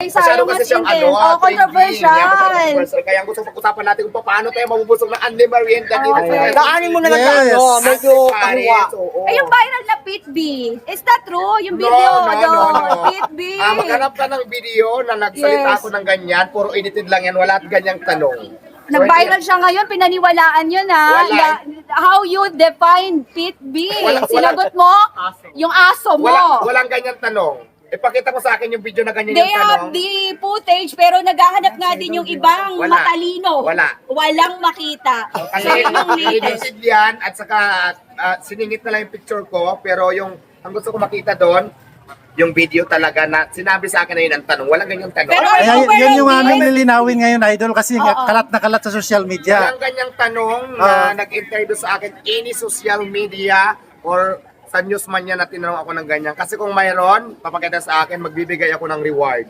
Masyado kasi siyang controversial. Kaya gusto pag-usapan natin kung paano tayo mabubusog ng Anli Merienda dito sa Daanin mo na lang Yes. medyo kahuwa. Ay, yung viral na Pit B. Is that true? Yung video Pit B. Maghanap ka ng video na nagsalita Yes. ako ng ganyan, puro edited lang yan, wala at ganyang tanong. Nag-viral siya ngayon, pinaniwalaan yun ha. Wala. How you define Pit B? Wala- Sinagot mo? Yung aso mo. Walang ganyang tanong. Ipakita mo sa akin yung video na ganyan They yung have tanong. the footage pero naghahanap nga din yung ibang Wala. matalino. Wala. Walang makita. Kasi So, yung latest. edited yan at saka siningit na lang yung picture ko, pero yung ang gusto ko makita doon, yung video talaga na sinabi sa akin na yun ang tanong. Walang ganyang tanong. Pero Kaya overall, yun yung Bill, aming lilinawin ngayon, Idol, kasi kalat na kalat sa social media. Walang ganyang tanong na nag-interview sa akin any social media or sa news man yan na tinanong ako ng ganyan. Kasi kung mayroon, papakita sa akin, magbibigay ako ng reward.